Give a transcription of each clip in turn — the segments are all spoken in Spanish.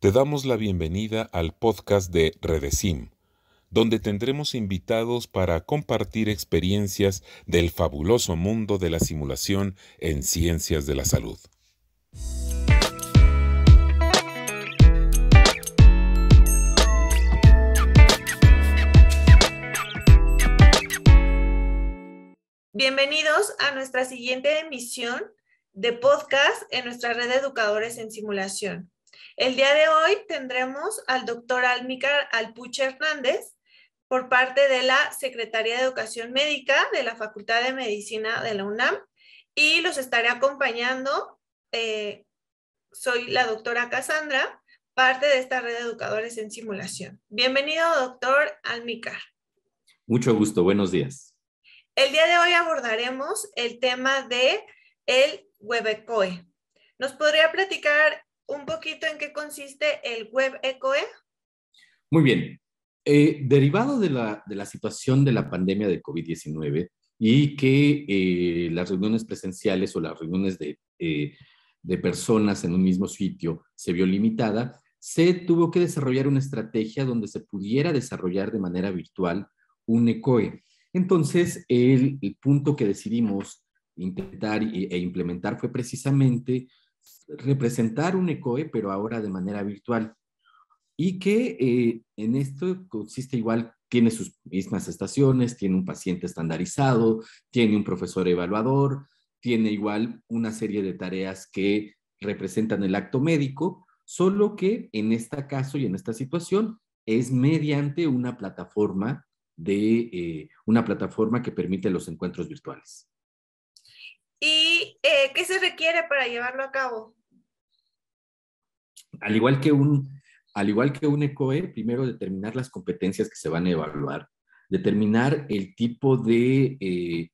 Te damos la bienvenida al podcast de Redesim, donde tendremos invitados para compartir experiencias del fabuloso mundo de la simulación en ciencias de la salud. Bienvenidos a nuestra siguiente emisión de podcast en nuestra red de educadores en simulación. El día de hoy tendremos al doctor Amílcar Alpuche Hernández por parte de la Secretaría de Educación Médica de la Facultad de Medicina de la UNAM y los estaré acompañando. Soy la doctora Cassandra, parte de esta red de educadores en simulación. Bienvenido, doctor Amílcar. Mucho gusto, buenos días. El día de hoy abordaremos el tema de el WebECOE. ¿Nos podría platicar un poquito en qué consiste el WebECOE? Muy bien. Derivado de la situación de la pandemia de COVID-19 y que las reuniones presenciales o las reuniones de personas en un mismo sitio se vio limitada, se tuvo que desarrollar una estrategia donde se pudiera desarrollar de manera virtual un ECOE. Entonces, el punto que decidimos intentar e implementar fue precisamente representar un ECOE, pero ahora de manera virtual. Y que en esto consiste igual, tiene sus mismas estaciones, tiene un paciente estandarizado, tiene un profesor evaluador, tiene igual una serie de tareas que representan el acto médico, solo que en este caso y en esta situación es mediante una plataforma que permite los encuentros virtuales. ¿Y qué se requiere para llevarlo a cabo? Al igual que un ECOE, primero determinar las competencias que se van a evaluar, determinar el tipo de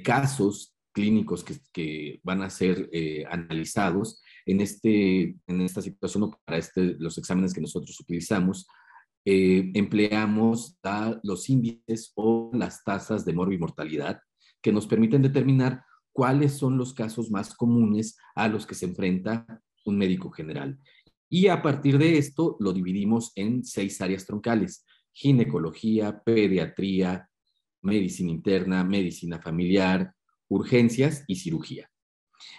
casos clínicos que van a ser analizados en esta situación o para los exámenes que nosotros utilizamos. Empleamos los índices o las tasas de morbimortalidad que nos permiten determinar cuáles son los casos más comunes a los que se enfrenta un médico general. Y a partir de esto lo dividimos en 6 áreas troncales: ginecología, pediatría, medicina interna, medicina familiar, urgencias y cirugía.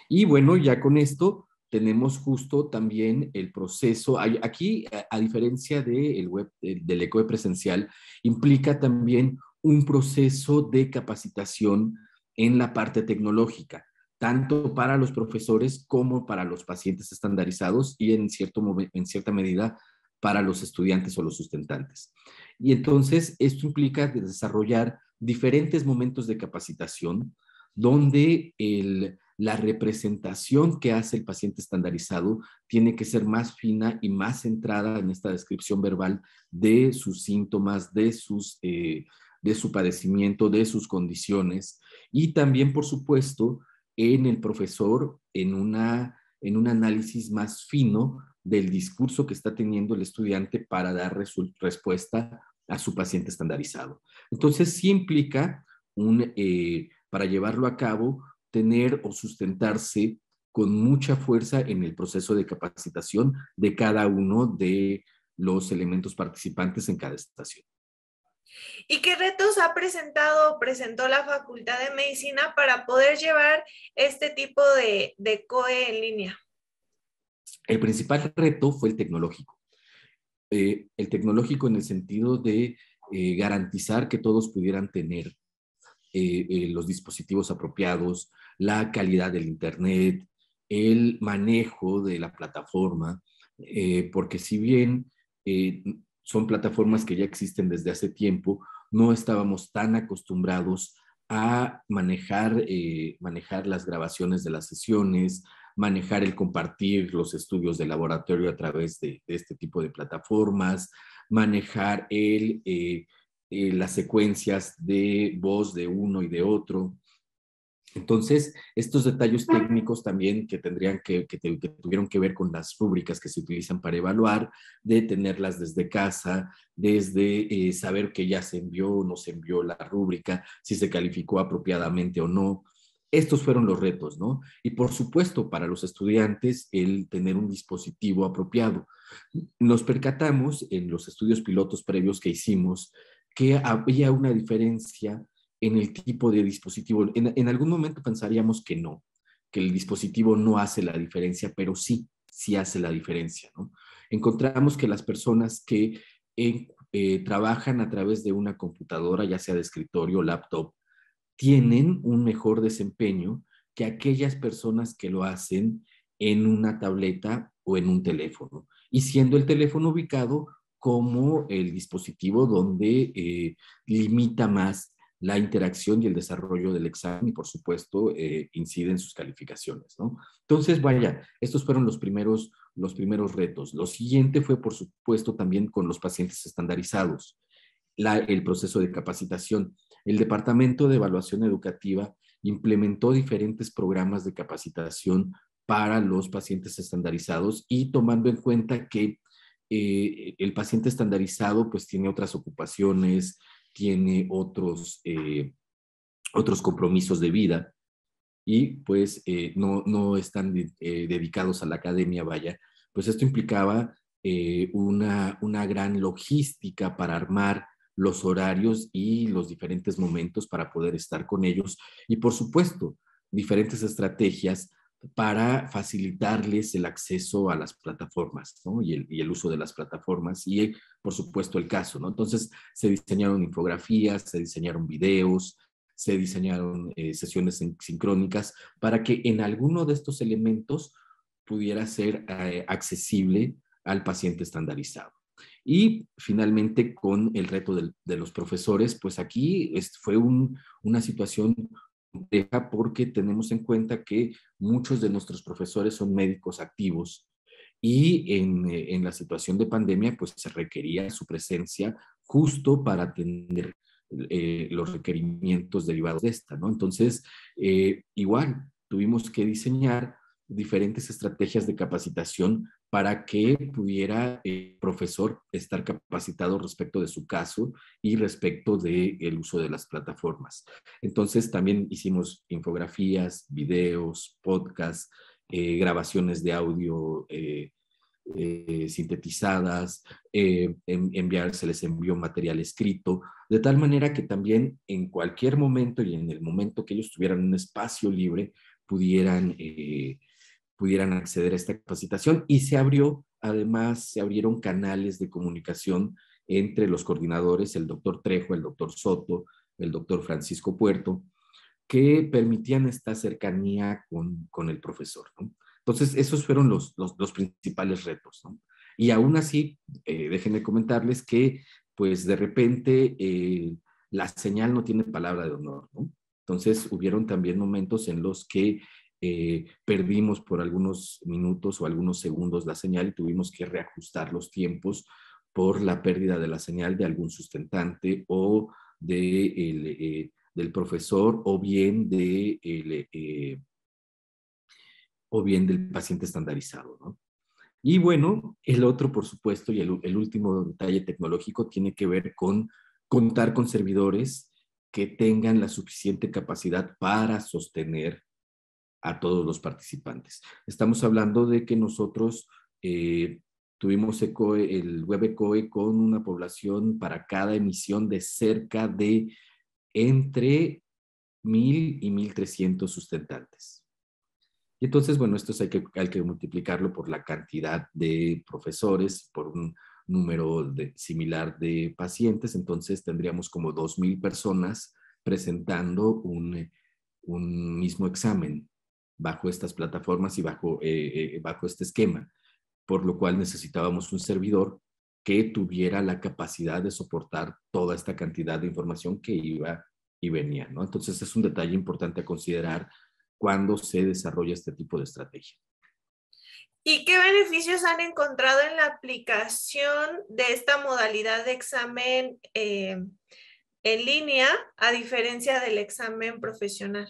Y bueno, ya con esto tenemos justo también el proceso. Aquí, a diferencia del ECOE presencial, implica también un proceso de capacitación en la parte tecnológica, tanto para los profesores como para los pacientes estandarizados y en cierta medida para los estudiantes o los sustentantes. Y entonces esto implica desarrollar diferentes momentos de capacitación donde la representación que hace el paciente estandarizado tiene que ser más fina y más centrada en esta descripción verbal de sus síntomas, de su padecimiento, de sus condiciones, y también, por supuesto, en el profesor, en un análisis más fino del discurso que está teniendo el estudiante para dar respuesta a su paciente estandarizado. Entonces, sí implica para llevarlo a cabo, tener o sustentarse con mucha fuerza en el proceso de capacitación de cada uno de los elementos participantes en cada estación. ¿Y qué retos presentó la Facultad de Medicina para poder llevar este tipo de COE en línea? El principal reto fue el tecnológico. El tecnológico en el sentido de garantizar que todos pudieran tener los dispositivos apropiados, la calidad del internet, el manejo de la plataforma, porque si bien son plataformas que ya existen desde hace tiempo, no estábamos tan acostumbrados a manejar las grabaciones de las sesiones, manejar el compartir los estudios de laboratorio a través de este tipo de plataformas, manejar las secuencias de voz de uno y de otro. Entonces, estos detalles técnicos también que tuvieron que ver con las rúbricas que se utilizan para evaluar, de tenerlas desde casa, desde saber que ya se envió o no se envió la rúbrica, si se calificó apropiadamente o no, Estos fueron los retos, ¿no? Y por supuesto, para los estudiantes, el tener un dispositivo apropiado. Nos percatamos en los estudios pilotos previos que hicimos que había una diferencia en el tipo de dispositivo. En algún momento pensaríamos que no, que el dispositivo no hace la diferencia, pero sí, sí hace la diferencia, ¿no? Encontramos que las personas que trabajan a través de una computadora, ya sea de escritorio o laptop, tienen un mejor desempeño que aquellas personas que lo hacen en una tableta o en un teléfono. Y siendo el teléfono ubicado como el dispositivo donde limita más la interacción y el desarrollo del examen y, por supuesto, incide en sus calificaciones, ¿no? Entonces, vaya, estos fueron los primeros retos. Lo siguiente fue, por supuesto, también con los pacientes estandarizados, el proceso de capacitación. El Departamento de Evaluación Educativa implementó diferentes programas de capacitación para los pacientes estandarizados y tomando en cuenta que el paciente estandarizado pues tiene otras ocupaciones, tiene otros compromisos de vida y pues no están dedicados a la academia, vaya, pues esto implicaba una gran logística para armar los horarios y los diferentes momentos para poder estar con ellos y por supuesto diferentes estrategias para facilitarles el acceso a las plataformas, ¿no? Y el uso de las plataformas y por supuesto el caso, ¿no? Entonces se diseñaron infografías, se diseñaron videos, se diseñaron sesiones sincrónicas para que en alguno de estos elementos pudiera ser accesible al paciente estandarizado. Y finalmente con el reto de los profesores, pues aquí fue una situación compleja porque tenemos en cuenta que muchos de nuestros profesores son médicos activos y en la situación de pandemia pues se requería su presencia justo para atender los requerimientos derivados de esta, ¿no? Entonces, igual, tuvimos que diseñar diferentes estrategias de capacitación para que pudiera el profesor estar capacitado respecto de su caso y respecto del uso de las plataformas. Entonces, también hicimos infografías, videos, podcasts, grabaciones de audio sintetizadas, se les envió material escrito, de tal manera que también en cualquier momento y en el momento que ellos tuvieran un espacio libre, pudieran acceder a esta capacitación y además se abrieron canales de comunicación entre los coordinadores, el doctor Trejo, el doctor Soto, el doctor Francisco Puerto, que permitían esta cercanía con el profesor, ¿no? Entonces, esos fueron los principales retos, ¿no? Y aún así, déjenme comentarles que, pues, de repente, la señal no tiene palabra de honor, ¿no? Entonces, hubieron también momentos en los que perdimos por algunos minutos o algunos segundos la señal y tuvimos que reajustar los tiempos por la pérdida de la señal de algún sustentante o del profesor o bien del paciente estandarizado, ¿no? Y bueno, el otro, por supuesto, y el último detalle tecnológico tiene que ver con contar con servidores que tengan la suficiente capacidad para sostener a todos los participantes. Estamos hablando de que nosotros tuvimos el web ECOE con una población para cada emisión de cerca de entre 1,000 y 1,300 sustentantes. Y entonces, bueno, esto hay que multiplicarlo por la cantidad de profesores, por un número similar de pacientes, entonces tendríamos como 2,000 personas presentando un mismo examen bajo estas plataformas y bajo este esquema, por lo cual necesitábamos un servidor que tuviera la capacidad de soportar toda esta cantidad de información que iba y venía, ¿no? Entonces es un detalle importante a considerar cuando se desarrolla este tipo de estrategia. ¿Y qué beneficios han encontrado en la aplicación de esta modalidad de examen en línea a diferencia del examen profesional?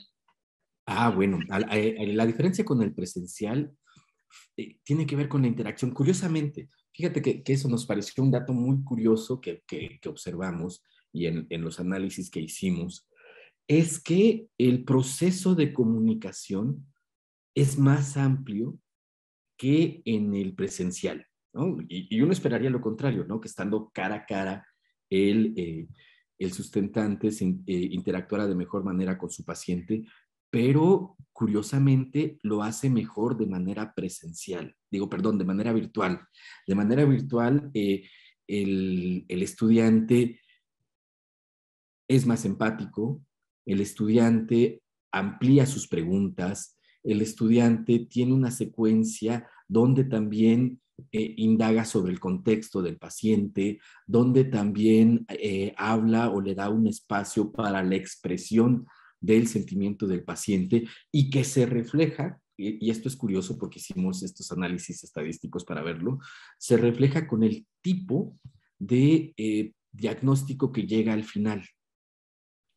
Bueno, la diferencia con el presencial tiene que ver con la interacción. Curiosamente, fíjate que eso nos pareció un dato muy curioso que observamos y en los análisis que hicimos. es que el proceso de comunicación es más amplio que en el presencial, ¿no? Y uno esperaría lo contrario, ¿no? Que estando cara a cara el sustentante interactuara de mejor manera con su paciente, pero curiosamente lo hace mejor de manera presencial, digo, perdón, de manera virtual. De manera virtual, el estudiante es más empático, el estudiante amplía sus preguntas, el estudiante tiene una secuencia donde también indaga sobre el contexto del paciente, donde también habla o le da un espacio para la expresión del sentimiento del paciente y que se refleja, y esto es curioso porque hicimos estos análisis estadísticos para verlo, se refleja con el tipo de diagnóstico que llega al final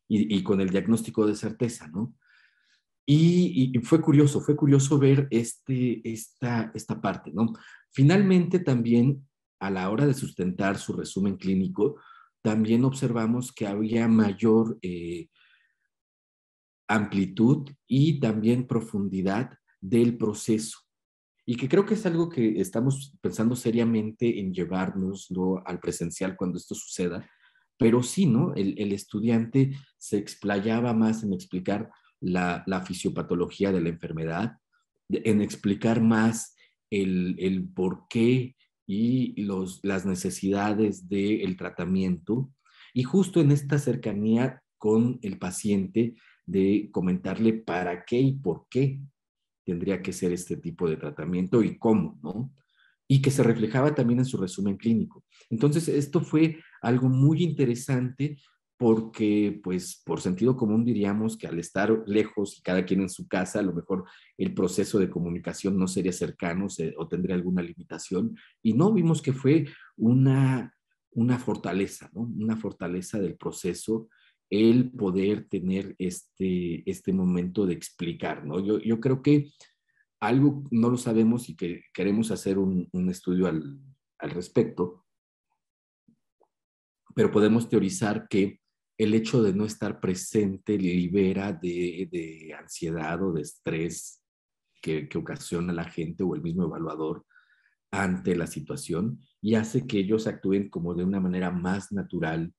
y con el diagnóstico de certeza, ¿no? Y fue curioso ver esta parte, ¿no? Finalmente también a la hora de sustentar su resumen clínico, también observamos que había mayor amplitud y también profundidad del proceso. Y que creo que es algo que estamos pensando seriamente en llevarnos, ¿no?, al presencial cuando esto suceda, pero sí, ¿no? El estudiante se explayaba más en explicar la fisiopatología de la enfermedad, en explicar más el por qué y las necesidades del tratamiento, y justo en esta cercanía con el paciente de comentarle para qué y por qué tendría que ser este tipo de tratamiento y cómo, ¿no? Y que se reflejaba también en su resumen clínico. Entonces, esto fue algo muy interesante porque, pues, por sentido común diríamos que al estar lejos y cada quien en su casa, a lo mejor el proceso de comunicación no sería cercano o tendría alguna limitación. Y no, vimos que fue una fortaleza, ¿no? Una fortaleza del proceso el poder tener este momento de explicar, ¿no? Yo creo que algo no lo sabemos y que queremos hacer un estudio al respecto, pero podemos teorizar que el hecho de no estar presente libera de ansiedad o de estrés que ocasiona la gente o el mismo evaluador ante la situación y hace que ellos actúen como de una manera más natural,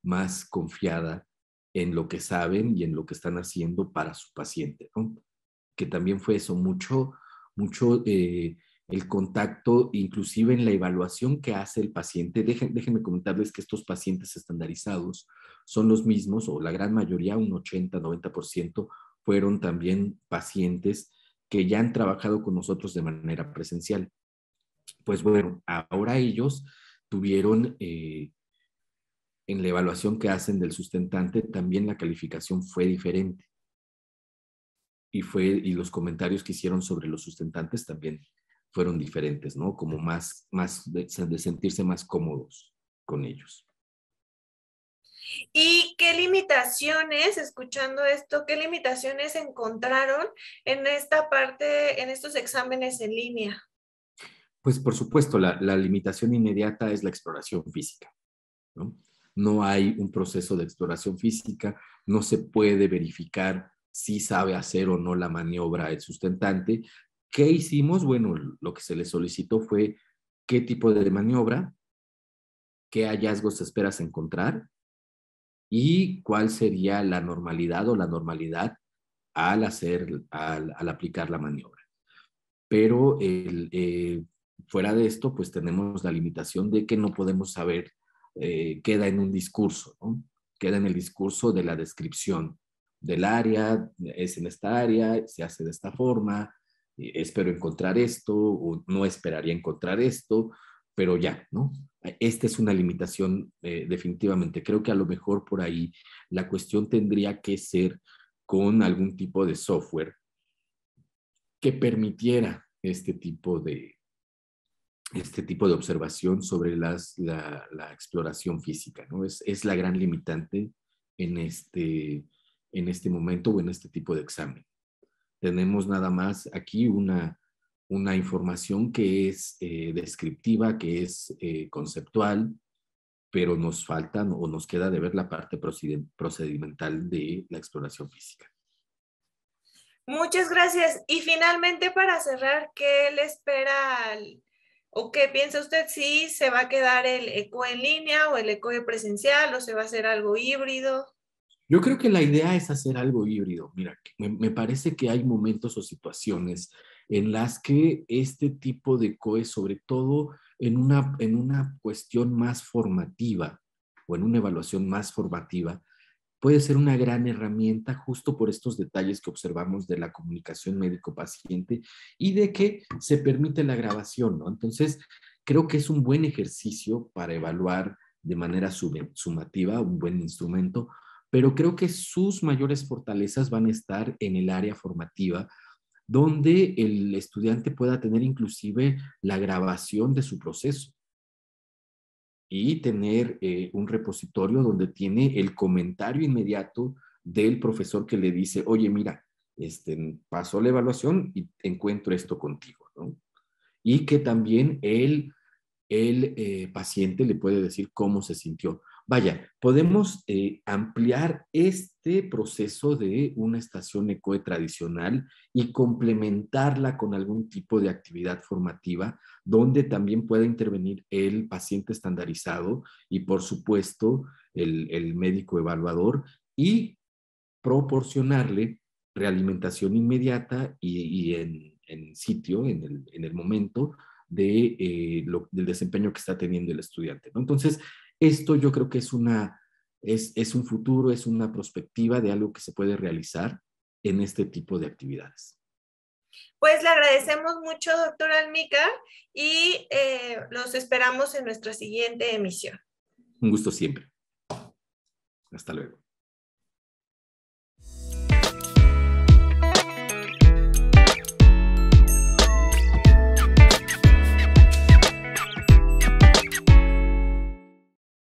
más confiada en lo que saben y en lo que están haciendo para su paciente, ¿no? Que también fue eso, mucho el contacto, inclusive en la evaluación que hace el paciente. Déjenme comentarles que estos pacientes estandarizados son los mismos, o la gran mayoría, un 80-90%, fueron también pacientes que ya han trabajado con nosotros de manera presencial. Pues bueno, ahora ellos tuvieron en la evaluación que hacen del sustentante, también la calificación fue diferente. Y los comentarios que hicieron sobre los sustentantes también fueron diferentes, ¿no? Como más de sentirse más cómodos con ellos. ¿Y qué limitaciones, escuchando esto, qué limitaciones encontraron en esta parte, en estos exámenes en línea? Pues por supuesto, la limitación inmediata es la exploración física, ¿no? No hay un proceso de exploración física, no se puede verificar si sabe hacer o no la maniobra el sustentante. ¿Qué hicimos? Bueno, lo que se le solicitó fue qué tipo de maniobra, qué hallazgos esperas encontrar y cuál sería la normalidad o la normalidad al aplicar la maniobra. Pero fuera de esto, pues tenemos la limitación de que no podemos saber, queda en un discurso, ¿no? Queda en el discurso de la descripción del área, es en esta área, se hace de esta forma, espero encontrar esto o no esperaría encontrar esto, pero ya, ¿no? Esta es una limitación definitivamente. Creo que a lo mejor por ahí la cuestión tendría que ser con algún tipo de software que permitiera este tipo de observación sobre la exploración física, ¿no? Es la gran limitante en este momento o en este tipo de examen. Tenemos nada más aquí una información que es descriptiva, que es conceptual, pero nos faltan o nos queda de ver la parte procedimental de la exploración física. Muchas gracias. Y finalmente, para cerrar, ¿qué le espera o qué piensa usted si se va a quedar el ECO en línea o el ECO presencial o se va a hacer algo híbrido? Yo creo que la idea es hacer algo híbrido. Mira, me parece que hay momentos o situaciones en las que este tipo de COE, sobre todo en una cuestión más formativa o en una evaluación más formativa, puede ser una gran herramienta justo por estos detalles que observamos de la comunicación médico-paciente y de que se permite la grabación, ¿no? Entonces, creo que es un buen ejercicio para evaluar de manera sumativa, un buen instrumento, pero creo que sus mayores fortalezas van a estar en el área formativa, donde el estudiante pueda tener inclusive la grabación de su proceso y tener un repositorio donde tiene el comentario inmediato del profesor que le dice, oye, mira, pasó la evaluación y encuentro esto contigo, ¿no? Y que también el paciente le puede decir cómo se sintió. Vaya, podemos ampliar este proceso de una estación ECOE tradicional y complementarla con algún tipo de actividad formativa donde también pueda intervenir el paciente estandarizado y, por supuesto, el médico evaluador y proporcionarle realimentación inmediata y en sitio, en el momento del desempeño que está teniendo el estudiante, ¿no? Entonces, esto yo creo que es un futuro, es una perspectiva de algo que se puede realizar en este tipo de actividades. Pues le agradecemos mucho, doctora Almícar, y los esperamos en nuestra siguiente emisión. Un gusto siempre. Hasta luego.